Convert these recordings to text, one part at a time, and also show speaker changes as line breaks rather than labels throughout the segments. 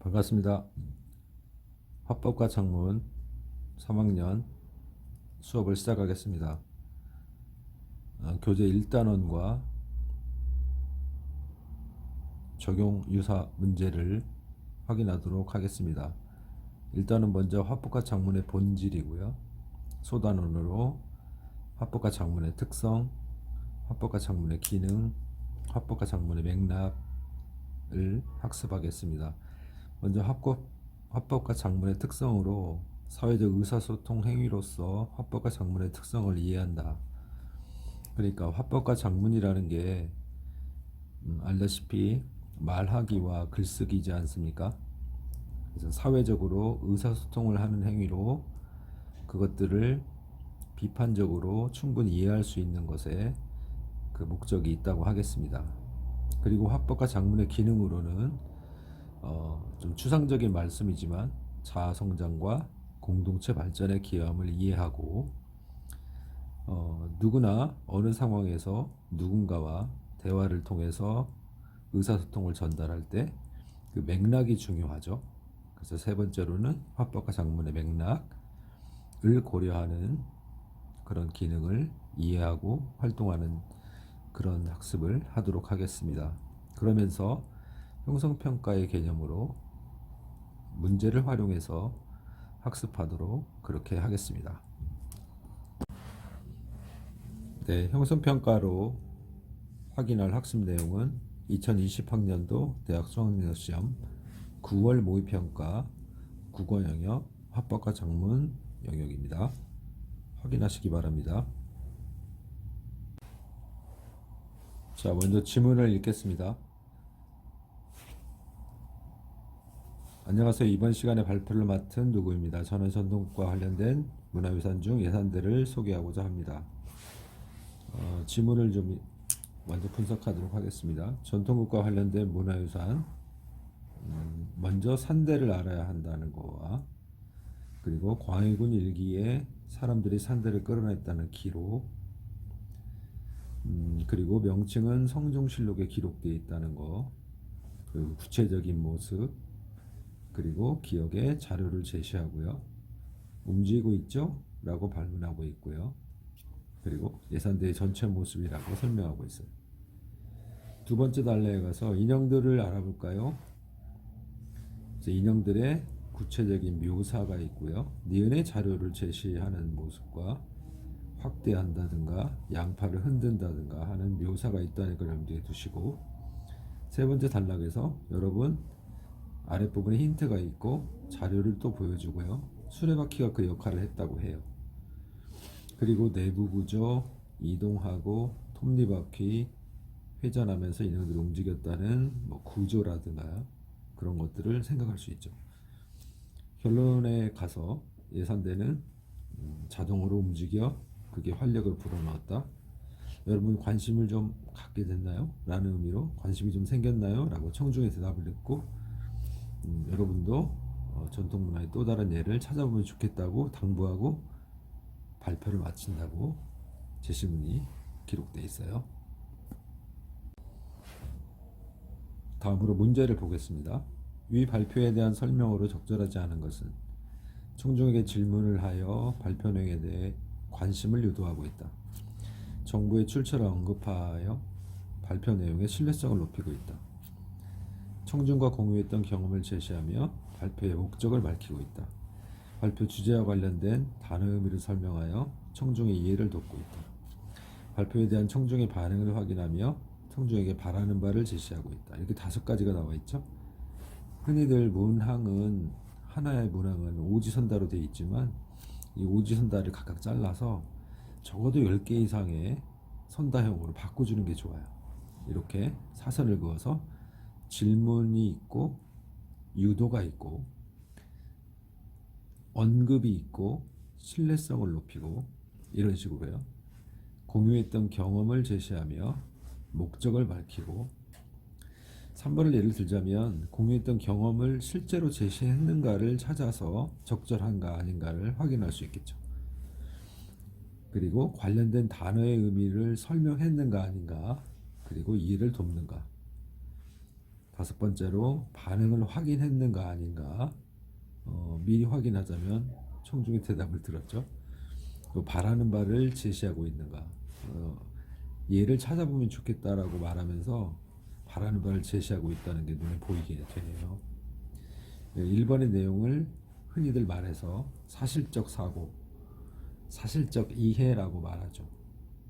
반갑습니다. 화법과 작문 3학년 수업을 시작하겠습니다. 교재 1단원과 적용 유사 문제를 확인하도록 하겠습니다. 일단은 먼저 화법과 작문의 본질이고요. 소단원으로 화법과 작문의 특성, 화법과 작문의 기능, 화법과 작문의 맥락을 학습하겠습니다. 먼저 화법과 작문의 특성으로 사회적 의사소통 행위로서 화법과 작문의 특성을 이해한다. 그러니까 화법과 작문이라는 게 알다시피 말하기와 글쓰기이지 않습니까? 그래서 사회적으로 의사소통을 하는 행위로 그것들을 비판적으로 충분히 이해할 수 있는 것에 그 목적이 있다고 하겠습니다. 그리고 화법과 작문의 기능으로는 좀 추상적인 말씀이지만 자아성장과 공동체 발전에 기여함을 이해하고 누구나 어느 상황에서 누군가와 대화를 통해서 의사소통을 전달할 때 그 맥락이 중요하죠. 그래서 세 번째로는 화법과 작문의 맥락을 고려하는 그런 기능을 이해하고 활동하는 그런 학습을 하도록 하겠습니다. 그러면서 형성평가의 개념으로 문제를 활용해서 학습하도록 그렇게 하겠습니다. 네, 형성평가로 확인할 학습 내용은 2020학년도 대학 수학능력시험 9월 모의평가 국어 영역 화법과 작문 영역입니다. 확인하시기 바랍니다. 자, 먼저 지문을 읽겠습니다. 안녕하세요. 이번 시간에 발표를 맡은 누구입니다. 저는 전통국과 관련된 문화유산 중 예산들을 소개하고자 합니다. 지문을 좀 먼저 분석하도록 하겠습니다. 전통국과 관련된 문화유산, 먼저 산대를 알아야 한다는 거와 그리고 광해군 일기에 사람들이 산대를 끌어냈다는 기록, 그리고 명칭은 성종실록에 기록되어 있다는 거, 그리고 구체적인 모습, 그리고 기억의 자료를 제시하고요. 움직이고 있죠? 라고 발문하고 있고요. 그리고 예산대의 전체 모습이라고 설명하고 있어요. 두 번째 단락에 가서 인형들을 알아볼까요? 인형들의 구체적인 묘사가 있고요. 니은의 자료를 제시하는 모습과 확대한다든가 양팔을 흔든다든가 하는 묘사가 있다는 걸 염두에 두시고, 세 번째 단락에서 여러분 아랫부분에 힌트가 있고 자료를 또 보여주고요. 수레바퀴가 그 역할을 했다고 해요. 그리고 내부 구조, 이동하고 톱니바퀴, 회전하면서 인형들이 움직였다는 구조라든가 그런 것들을 생각할 수 있죠. 결론에 가서 예산대는 자동으로 움직여 그게 활력을 불어넣었다. 여러분 관심을 좀 갖게 됐나요? 라는 의미로 관심이 좀 생겼나요? 라고 청중에 대답을 했고, 여러분도 전통문화의 또 다른 예를 찾아보면 좋겠다고 당부하고 발표를 마친다고 제시문이 기록되어 있어요. 다음으로 문제를 보겠습니다. 위 발표에 대한 설명으로 적절하지 않은 것은 청중에게 질문을 하여 발표 내용에 대해 관심을 유도하고 있다. 정부의 출처를 언급하여 발표 내용의 신뢰성을 높이고 있다. 청중과 공유했던 경험을 제시하며 발표의 목적을 밝히고 있다. 발표 주제와 관련된 단어의 의미를 설명하여 청중의 이해를 돕고 있다. 발표에 대한 청중의 반응을 확인하며 청중에게 바라는 바를 제시하고 있다. 이렇게 5가지가 나와 있죠. 흔히들 문항은 하나의 문항은 오지선다로 되어 있지만 이 오지선다를 각각 잘라서 적어도 10개 이상의 선다형으로 바꿔주는 게 좋아요. 이렇게 사선을 그어서 질문이 있고 유도가 있고 언급이 있고 신뢰성을 높이고 이런 식으로요. 공유했던 경험을 제시하며 목적을 밝히고, 3번을 예를 들자면 공유했던 경험을 실제로 제시했는가를 찾아서 적절한가 아닌가를 확인할 수 있겠죠. 그리고 관련된 단어의 의미를 설명했는가 아닌가, 그리고 이해를 돕는가. 다섯 번째로 반응을 확인했는가 아닌가. 미리 확인하자면 청중의 대답을 들었죠. 또 바라는 바를 제시하고 있는가. 얘를 찾아보면 좋겠다라고 말하면서 바라는 바를 제시하고 있다는 게 눈에 보이게 되네요. 1번의 내용을 흔히들 말해서 사실적 사고, 사실적 이해라고 말하죠.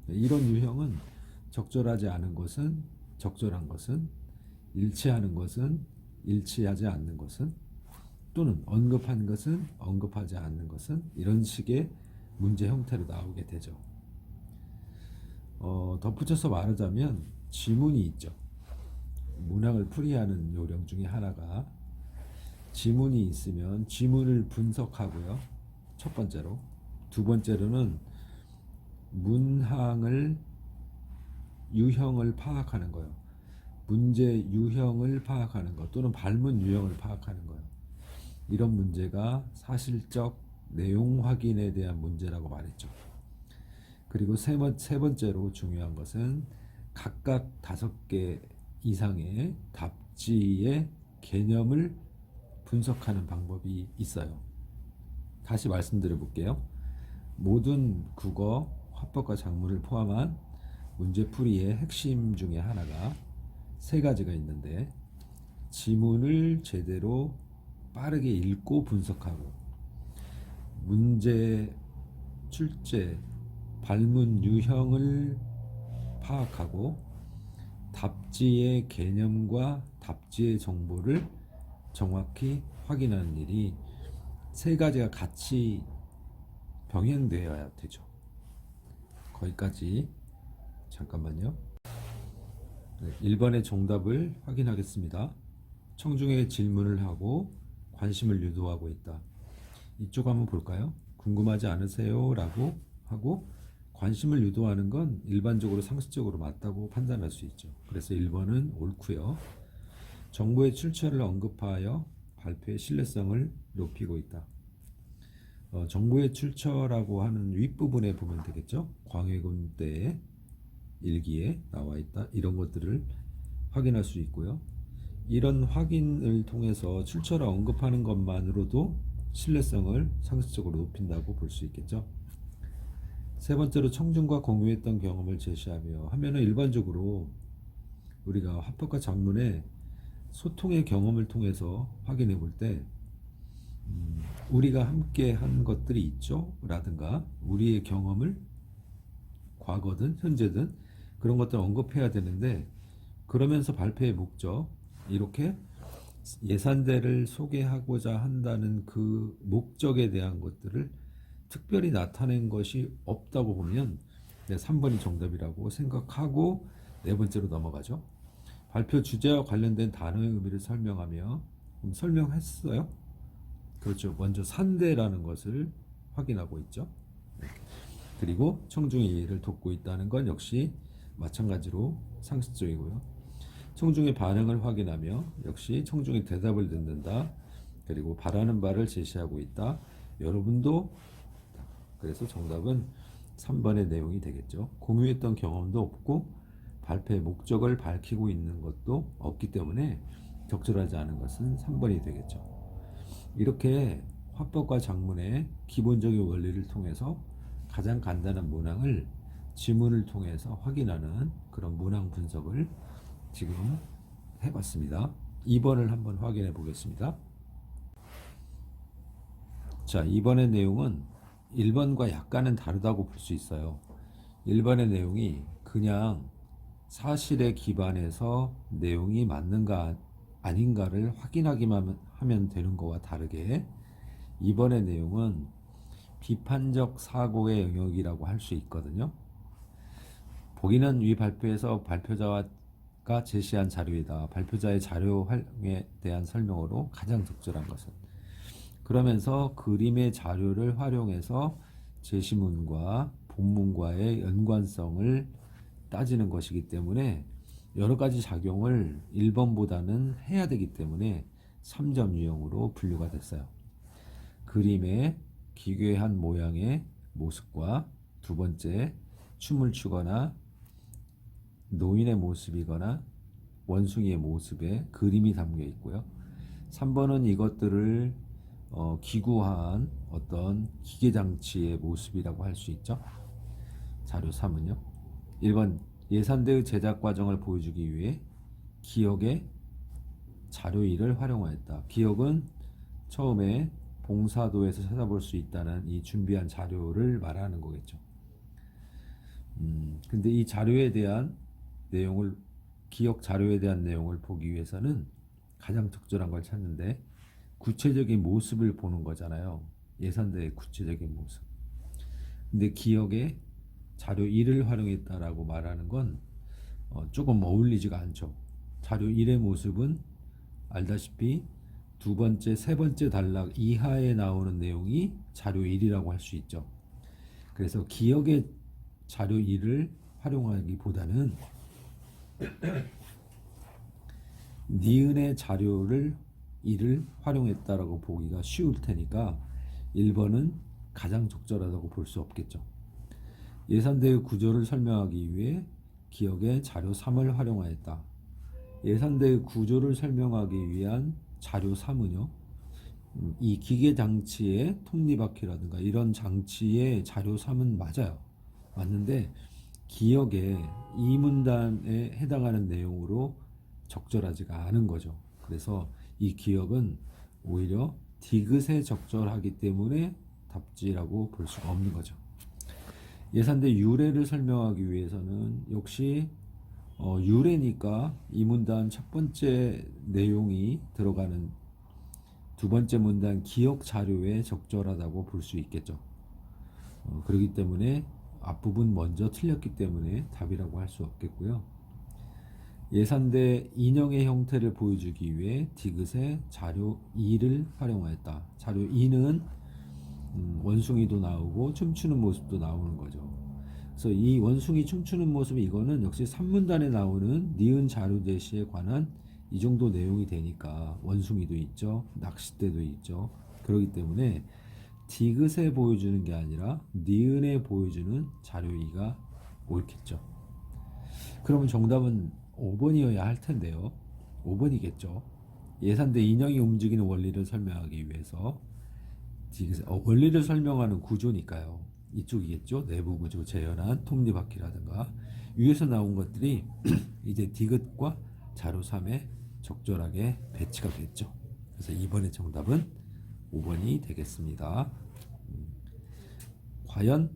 이런 유형은 적절하지 않은 것은 적절한 것은, 일치하는 것은 일치하지 않는 것은, 또는 언급한 것은 언급하지 않는 것은, 이런 식의 문제 형태로 나오게 되죠. 덧붙여서 말하자면 지문이 있죠. 문항을 풀이하는 요령 중에 하나가 지문이 있으면 지문을 분석하고요. 첫 번째로. 두 번째로는 문항을 유형을 파악하는 거예요. 문제 유형을 파악하는 것 또는 발문 유형을 파악하는 거예요. 이런 문제가 사실적 내용 확인에 대한 문제라고 말했죠. 그리고 세 번째로 중요한 것은 각각 5개 이상의 답지의 개념을 분석하는 방법이 있어요. 다시 말씀드려 볼게요. 모든 국어, 화법과 작문을 포함한 문제풀이의 핵심 중에 하나가 3가지가 있는데, 지문을 제대로 빠르게 읽고 분석하고, 문제 출제 발문 유형을 파악하고, 답지의 개념과 답지의 정보를 정확히 확인하는 일이 3가지가 같이 병행되어야 되죠. 거기까지 잠깐만요. 1번의 정답을 확인하겠습니다. 청중에게 질문을 하고 관심을 유도하고 있다. 이쪽 한번 볼까요? 궁금하지 않으세요? 라고 하고 관심을 유도하는 건 일반적으로 상식적으로 맞다고 판단할 수 있죠. 그래서 1번은 옳고요. 정보의 출처를 언급하여 발표의 신뢰성을 높이고 있다. 정보의 출처라고 하는 윗부분에 보면 되겠죠. 광해군 때의 일기에 나와 있다. 이런 것들을 확인할 수 있고요. 이런 확인을 통해서 출처를 언급하는 것만으로도 신뢰성을 상식적으로 높인다고 볼 수 있겠죠. 세 번째로 청중과 공유했던 경험을 제시하며 하면은 일반적으로 우리가 화법과 작문의 소통의 경험을 통해서 확인해 볼 때 우리가 함께 한 것들이 있죠 라든가 우리의 경험을 과거든 현재든 그런 것들을 언급해야 되는데, 그러면서 발표의 목적, 이렇게 예산대를 소개하고자 한다는 그 목적에 대한 것들을 특별히 나타낸 것이 없다고 보면 3번이 정답이라고 생각하고 4번째로 넘어가죠. 발표 주제와 관련된 단어의 의미를 설명하며, 설명했어요? 그렇죠. 먼저 산대라는 것을 확인하고 있죠. 그리고 청중의 이해를 돕고 있다는 건 역시 마찬가지로 상식적이고요. 청중의 반응을 확인하며 역시 청중의 대답을 듣는다. 그리고 바라는 바를 제시하고 있다. 여러분도, 그래서 정답은 3번의 내용이 되겠죠. 공유했던 경험도 없고 발표의 목적을 밝히고 있는 것도 없기 때문에 적절하지 않은 것은 3번이 되겠죠. 이렇게 화법과 작문의 기본적인 원리를 통해서 가장 간단한 문항을 지문을 통해서 확인하는 그런 문항 분석을 지금 해봤습니다. 2번을 한번 확인해 보겠습니다. 자, 2번의 내용은 1번과 약간은 다르다고 볼 수 있어요. 1번의 내용이 그냥 사실에 기반해서 내용이 맞는가 아닌가를 확인하기만 하면 되는 거와 다르게 2번의 내용은 비판적 사고의 영역이라고 할 수 있거든요. 보기는 위 발표에서 발표자가 제시한 자료이다. 발표자의 자료 활용에 대한 설명으로 가장 적절한 것은. 그러면서 그림의 자료를 활용해서 제시문과 본문과의 연관성을 따지는 것이기 때문에 여러 가지 작용을 1번보다는 해야 되기 때문에 3점 유형으로 분류가 됐어요. 그림의 기괴한 모양의 모습과 두 번째 춤을 추거나 노인의 모습이거나 원숭이의 모습에 그림이 담겨 있고요. 3번은 이것들을 기구화한 어떤 기계장치의 모습이라고 할 수 있죠. 자료 3은요. 1번 예산대의 제작 과정을 보여주기 위해 기억의 자료 2를 활용하였다. 기억은 처음에 봉사도에서 찾아볼 수 있다는 이 준비한 자료를 말하는 거겠죠. 근데 이 자료에 대한 내용을 기억 자료에 대한 내용을 보기 위해서는 가장 적절한 걸 찾는데 구체적인 모습을 보는 거잖아요. 예산대의 구체적인 모습. 근데 기억에 자료 1을 활용했다라고 말하는 건 조금 어울리지가 않죠. 자료 1의 모습은 알다시피 두 번째, 세 번째 단락 이하에 나오는 내용이 자료 1이라고 할 수 있죠. 그래서 기억의 자료 1을 활용하기보다는 니은의 자료를 1을 활용했다라고 보기가 쉬울 테니까 1번은 가장 적절하다고 볼 수 없겠죠. 예산대의 구조를 설명하기 위해 기억의 자료 3을 활용하였다. 예산대의 구조를 설명하기 위한 자료 3은요. 이 기계 장치의 톱니바퀴라든가 이런 장치의 자료 3은 맞아요. 맞는데 기억에 이 문단에 해당하는 내용으로 적절하지가 않은 거죠. 그래서 이 기억은 오히려 디귿에 적절하기 때문에 답지라고 볼 수가 없는 거죠. 예산대 유래를 설명하기 위해서는 역시 유래니까 이 문단 첫 번째 내용이 들어가는 두 번째 문단 기억 자료에 적절하다고 볼 수 있겠죠. 그렇기 때문에 앞부분 먼저 틀렸기 때문에 답이라고 할 수 없겠고요. 예산대 인형의 형태를 보여주기 위해 디귿의 자료 2를 활용하였다. 자료 2는 원숭이도 나오고 춤추는 모습도 나오는 거죠. 그래서 이 원숭이 춤추는 모습 이거는 역시 3문단에 나오는 니은 자료 제시에 관한 이 정도 내용이 되니까 원숭이도 있죠. 낚싯대도 있죠. 그렇기 때문에 디귿에 보여주는 게 아니라 니은에 보여주는 자료 2가 옳겠죠. 그러면 정답은 5번이어야 할 텐데요. 5번이겠죠. 예산대 인형이 움직이는 원리를 설명하기 위해서 원리를 설명하는 구조니까요. 이쪽이겠죠. 내부 구조 재현한 톱니바퀴라든가 위에서 나온 것들이 이제 디귿과 자료 3에 적절하게 배치가 됐죠. 그래서 이번의 정답은 5번이 되겠습니다. 과연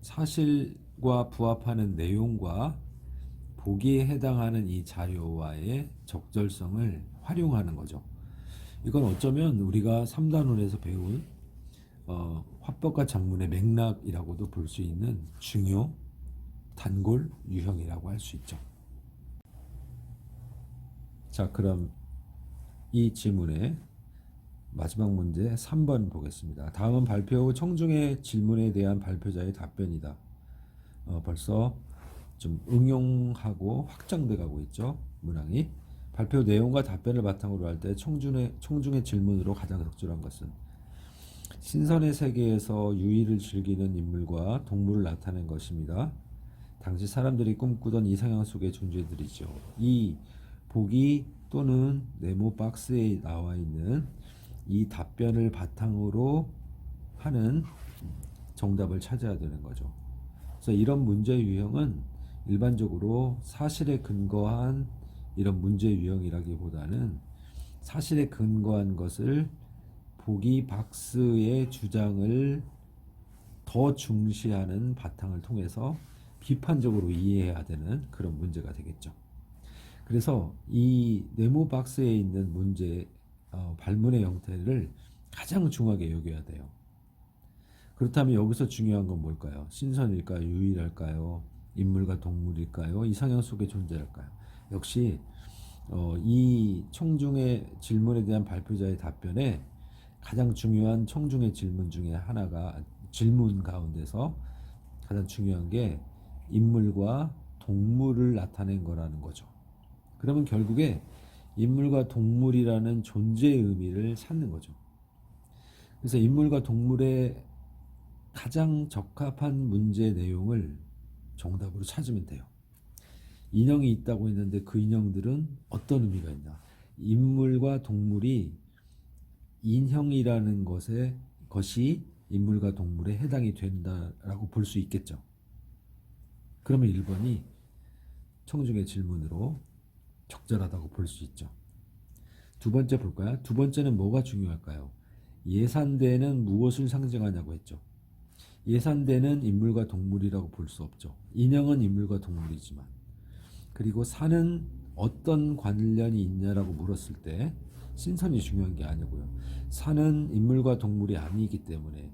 사실과 부합하는 내용과 보기에 해당하는 이 자료와의 적절성을 활용하는 거죠. 이건 어쩌면 우리가 3단원에서 배운 화법과 작문의 맥락이라고도 볼 수 있는 중요 단골 유형이라고 할 수 있죠. 자, 그럼 이 지문의 마지막 문제 3번 보겠습니다. 다음은 발표 후 청중의 질문에 대한 발표자의 답변이다. 벌써 좀 응용하고 확장돼 가고 있죠. 문항이. 발표 내용과 답변을 바탕으로 할 때 청중의 질문으로 가장 적절한 것은 신선의 세계에서 유의를 즐기는 인물과 동물을 나타낸 것입니다. 당시 사람들이 꿈꾸던 이상형 속의 존재들이죠. 이 보기 또는 네모 박스에 나와 있는 이 답변을 바탕으로 하는 정답을 찾아야 되는 거죠. 그래서 이런 문제 유형은 일반적으로 사실에 근거한 이런 문제 유형이라기보다는 사실에 근거한 것을 보기 박스의 주장을 더 중시하는 바탕을 통해서 비판적으로 이해해야 되는 그런 문제가 되겠죠. 그래서 이 네모 박스에 있는 문제 발문의 형태를 가장 중요하게 여겨야 돼요. 그렇다면 여기서 중요한 건 뭘까요? 신선일까요? 유일할까요? 인물과 동물일까요? 이상형 속의 존재일까요? 역시 이 청중의 질문에 대한 발표자의 답변에 가장 중요한 청중의 질문 중에 하나가 질문 가운데서 가장 중요한 게 인물과 동물을 나타낸 거라는 거죠. 그러면 결국에 인물과 동물이라는 존재의 의미를 찾는 거죠. 그래서 인물과 동물의 가장 적합한 문제 내용을 정답으로 찾으면 돼요. 인형이 있다고 했는데 그 인형들은 어떤 의미가 있나? 인물과 동물이 인형이라는 것이 인물과 동물에 해당이 된다라고 볼 수 있겠죠. 그러면 1번이 청중의 질문으로 적절하다고 볼 수 있죠. 두 번째 볼까요? 두 번째는 뭐가 중요할까요? 예산대는 무엇을 상징하냐고 했죠. 예산대는 인물과 동물이라고 볼 수 없죠. 인형은 인물과 동물이지만. 그리고 산은 어떤 관련이 있냐라고 물었을 때 신선이 중요한 게 아니고요. 산은 인물과 동물이 아니기 때문에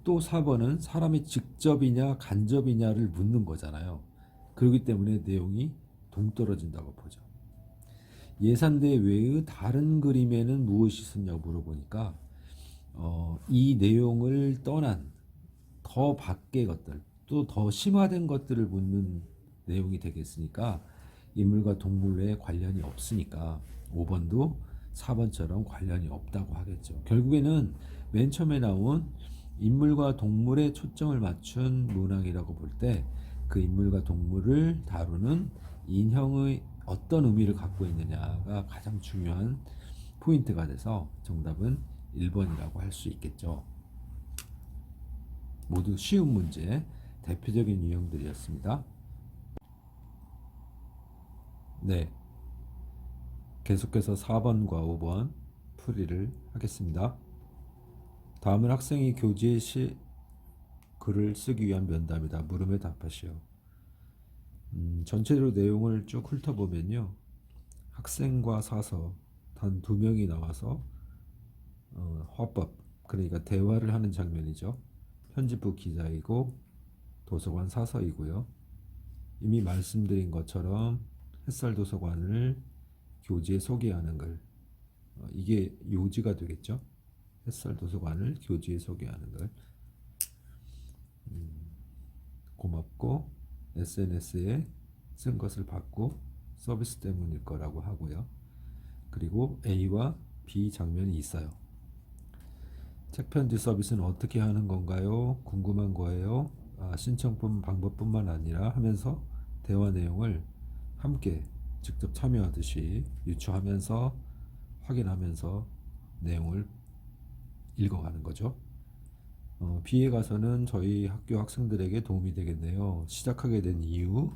또 4번은 사람이 직접이냐 간접이냐를 묻는 거잖아요. 그렇기 때문에 내용이 동떨어진다고 보죠. 예산대 외의 다른 그림에는 무엇이 있었냐고 물어보니까 이 내용을 떠난 더 밖의 것들 또 더 심화된 것들을 묻는 내용이 되겠으니까 인물과 동물에 관련이 없으니까 5번도 4번처럼 관련이 없다고 하겠죠. 결국에는 맨 처음에 나온 인물과 동물에 초점을 맞춘 문항이라고 볼 때 그 인물과 동물을 다루는 인형의 어떤 의미를 갖고 있느냐가 가장 중요한 포인트가 돼서 정답은 1번이라고 할 수 있겠죠. 모두 쉬운 문제, 대표적인 유형들이었습니다. 네, 계속해서 4번과 5번 풀이를 하겠습니다. 다음은 학생이 교재에 글을 쓰기 위한 면담이다. 물음에 답하시오. 전체적으로 내용을 쭉 훑어보면요. 학생과 사서 단 2명이 나와서 화법, 그러니까 대화를 하는 장면이죠. 편집부 기자이고 도서관 사서이고요. 이미 말씀드린 것처럼 햇살도서관을 교재에 소개하는 글, 이게 요지가 되겠죠. 햇살도서관을 교재에 소개하는 글. 고맙고 SNS에 쓴 것을 받고 서비스 때문일 거라고 하고요. 그리고 A와 B 장면이 있어요. 책편지 서비스는 어떻게 하는 건가요? 궁금한 거예요. 신청품 방법뿐만 아니라 하면서 대화 내용을 함께 직접 참여하듯이 유추하면서 확인하면서 내용을 읽어가는 거죠. B에 가서는 저희 학교 학생들에게 도움이 되겠네요. 시작하게 된 이유,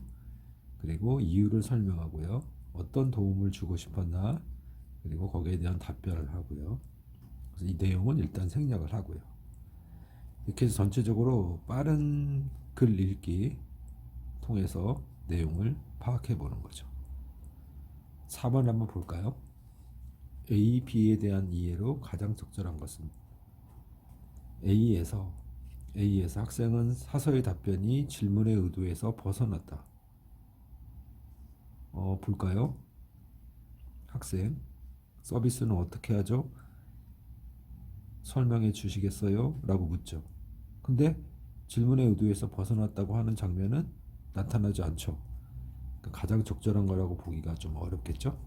그리고 이유를 설명하고요. 어떤 도움을 주고 싶었나, 그리고 거기에 대한 답변을 하고요. 그래서 이 내용은 일단 생략을 하고요. 이렇게 해서 전체적으로 빠른 글 읽기 통해서 내용을 파악해 보는 거죠. 4번 한번 볼까요? A, B에 대한 이해로 가장 적절한 것은 A에서 학생은 사서의 답변이 질문의 의도에서 벗어났다. 볼까요? 학생, 서비스는 어떻게 하죠? 설명해 주시겠어요? 라고 묻죠. 근데 질문의 의도에서 벗어났다고 하는 장면은 나타나지 않죠. 가장 적절한 거라고 보기가 좀 어렵겠죠?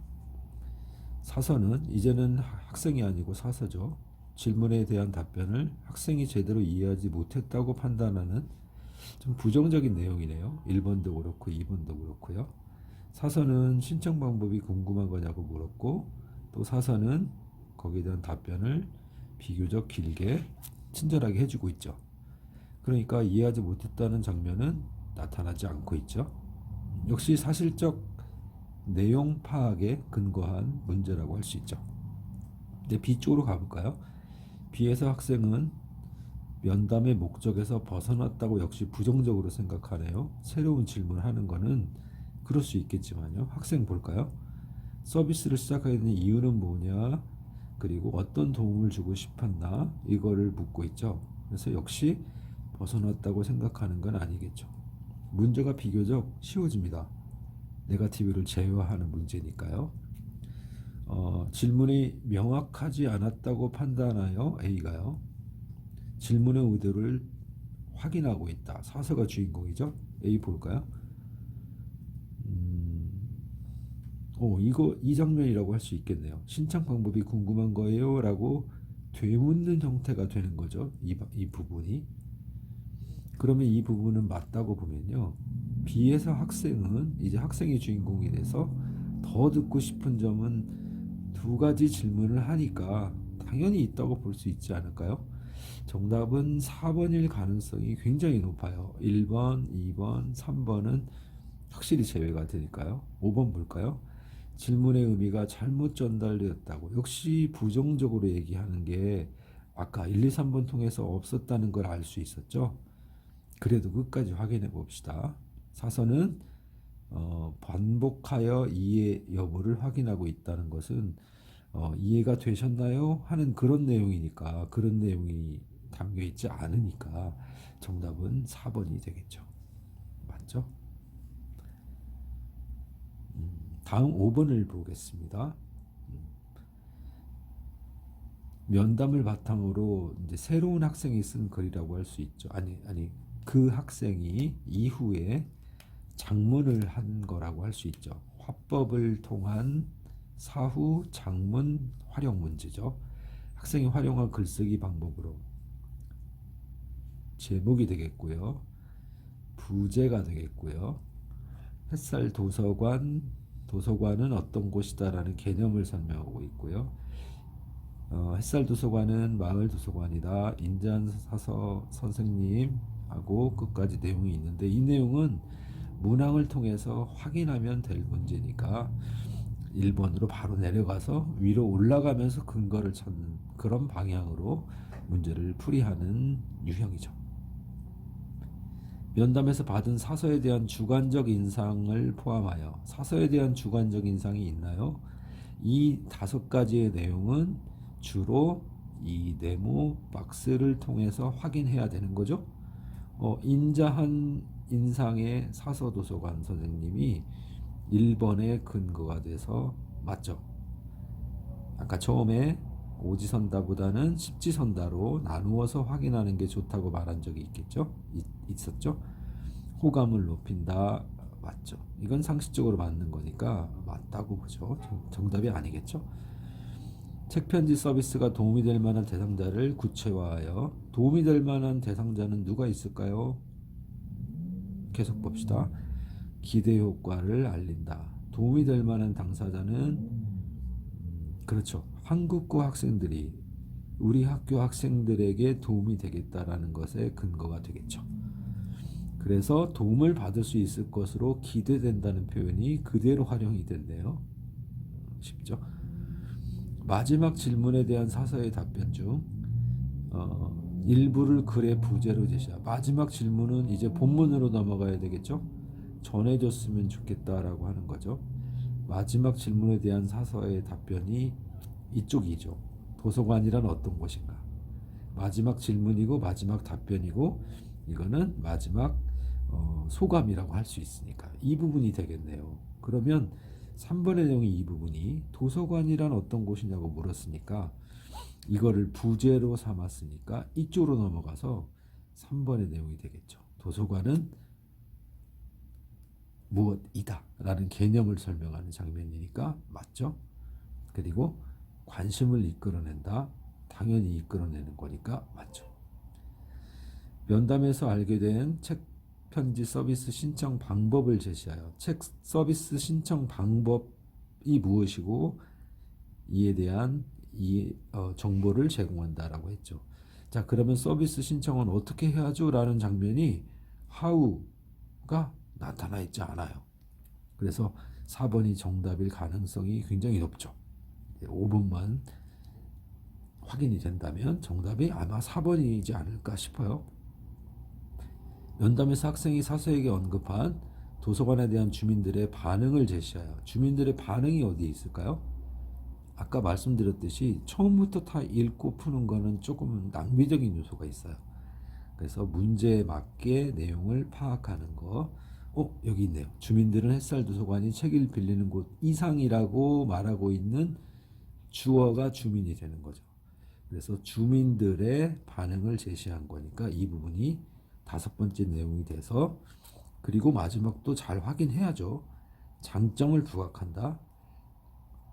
사서는 이제는 학생이 아니고 사서죠. 질문에 대한 답변을 학생이 제대로 이해하지 못했다고 판단하는 좀 부정적인 내용이네요. 1번도 그렇고 2번도 그렇고요. 사서는 신청 방법이 궁금한 거냐고 물었고 또 사서는 거기에 대한 답변을 비교적 길게 친절하게 해주고 있죠. 그러니까 이해하지 못했다는 장면은 나타나지 않고 있죠. 역시 사실적 내용 파악에 근거한 문제라고 할 수 있죠. 이제 B 쪽으로 가볼까요? B에서 학생은 면담의 목적에서 벗어났다고 역시 부정적으로 생각하네요. 새로운 질문을 하는 거는 그럴 수 있겠지만요. 학생 볼까요? 서비스를 시작하게 된 이유는 뭐냐? 그리고 어떤 도움을 주고 싶었나? 이거를 묻고 있죠. 그래서 역시 벗어났다고 생각하는 건 아니겠죠. 문제가 비교적 쉬워집니다. 네거티브를 제어하는 문제니까요. 질문이 명확하지 않았다고 판단하여 A가요. 질문의 의도를 확인하고 있다. 사서가 주인공이죠. A 볼까요? 이 장면이라고 할 수 있겠네요. 신청 방법이 궁금한 거예요? 라고 되묻는 형태가 되는 거죠. 이 부분이. 그러면 이 부분은 맞다고 보면요. B에서 학생은 이제 학생이 주인공이 돼서 더 듣고 싶은 점은 두 가지 질문을 하니까 당연히 있다고 볼 수 있지 않을까요? 정답은 4번일 가능성이 굉장히 높아요. 1번, 2번, 3번은 확실히 제외가 되니까요. 5번 볼까요? 질문의 의미가 잘못 전달되었다고. 역시 부정적으로 얘기하는 게 아까 1, 2, 3번 통해서 없었다는 걸 알 수 있었죠. 그래도 끝까지 확인해 봅시다. 사선은 반복하여 이해 여부를 확인하고 있다는 것은 이해가 되셨나요? 하는 그런 내용이니까, 그런 내용이 담겨 있지 않으니까 정답은 4번이 되겠죠. 맞죠? 다음 5번을 보겠습니다. 면담을 바탕으로 이제 새로운 학생이 쓴 글이라고 할 수 있죠. 아니 그 학생이 이후에 장문을 한 거라고 할 수 있죠. 화법을 통한 사후 장문 활용 문제죠. 학생이 활용한 글쓰기 방법으로 제목이 되겠고요. 부제가 되겠고요. 햇살 도서관, 도서관은 어떤 곳이다라는 개념을 설명하고 있고요. 햇살 도서관은 마을 도서관이다. 인자사서 선생님하고 끝까지 내용이 있는데 이 내용은 문항을 통해서 확인하면 될 문제니까 1번으로 바로 내려가서 위로 올라가면서 근거를 찾는 그런 방향으로 문제를 풀이하는 유형이죠. 면담에서 받은 사서에 대한 주관적 인상을 포함하여 사서에 대한 주관적 인상이 있나요? 이 5가지의 내용은 주로 이 네모 박스를 통해서 확인해야 되는 거죠. 인자한 인상의 사서도서관 선생님이 1번의 근거가 돼서 맞죠. 아까 처음에 오지선다보다는 십지선다로 나누어서 확인하는 게 좋다고 말한 적이 있겠죠? 있었죠? 호감을 높인다 맞죠? 이건 상식적으로 맞는 거니까 맞다고 보죠. 정답이 아니겠죠? 책편지 서비스가 도움이 될 만한 대상자를 구체화하여 도움이 될 만한 대상자는 누가 있을까요? 계속 봅시다. 기대 효과를 알린다. 도움이 될 만한 당사자는 그렇죠. 한국고 학생들이 우리 학교 학생들에게 도움이 되겠다라는 것에 근거가 되겠죠. 그래서 도움을 받을 수 있을 것으로 기대된다는 표현이 그대로 활용이 됐네요. 쉽죠? 마지막 질문에 대한 사서의 답변 중 일부를 글의 부제로 제시하. 마지막 질문은 이제 본문으로 넘어가야 되겠죠? 전해줬으면 좋겠다라고 하는 거죠. 마지막 질문에 대한 사서의 답변이 이쪽이죠. 도서관이란 어떤 곳인가? 마지막 질문이고 마지막 답변이고 이거는 마지막 소감이라고 할 수 있으니까 이 부분이 되겠네요. 그러면 3번의 내용이 이 부분이 도서관이란 어떤 곳이냐고 물었으니까 이거를 부제로 삼았으니까 이쪽으로 넘어가서 3번의 내용이 되겠죠. 도서관은 무엇이다 라는 개념을 설명하는 장면이니까 맞죠? 그리고 관심을 이끌어낸다. 당연히 이끌어내는 거니까 맞죠. 면담에서 알게 된 책 편지 서비스 신청 방법을 제시하여 책 서비스 신청 방법이 무엇이고 이에 대한 정보를 제공한다라고 했죠. 자, 그러면 서비스 신청은 어떻게 해야죠? 라는 장면이 how가 나타나 있지 않아요. 그래서 4번이 정답일 가능성이 굉장히 높죠. 5번만 확인이 된다면 정답이 아마 4번이지 않을까 싶어요. 면담에서 학생이 사서에게 언급한 도서관에 대한 주민들의 반응을 제시하여 주민들의 반응이 어디에 있을까요? 아까 말씀드렸듯이 처음부터 다 읽고 푸는 거는 조금 낭비적인 요소가 있어요. 그래서 문제에 맞게 내용을 파악하는 거. 여기 있네요. 주민들은 햇살 도서관이 책을 빌리는 곳 이상이라고 말하고 있는 주어가 주민이 되는 거죠. 그래서 주민들의 반응을 제시한 거니까 이 부분이 5번째 내용이 돼서 그리고 마지막도 잘 확인해야죠. 장점을 부각한다.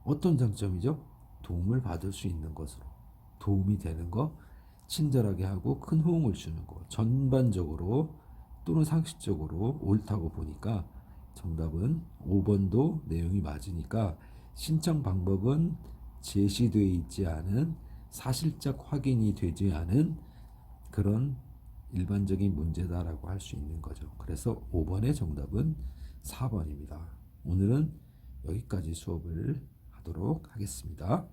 어떤 장점이죠? 도움을 받을 수 있는 것으로 도움이 되는 거 친절하게 하고 큰 호응을 주는 거. 전반적으로 또는 상식적으로 옳다고 보니까 정답은 5번도 내용이 맞으니까 신청 방법은 제시되어 있지 않은 사실적 확인이 되지 않은 그런 일반적인 문제다라고 할 수 있는 거죠. 그래서 5번의 정답은 4번입니다. 오늘은 여기까지 수업을 하도록 하겠습니다.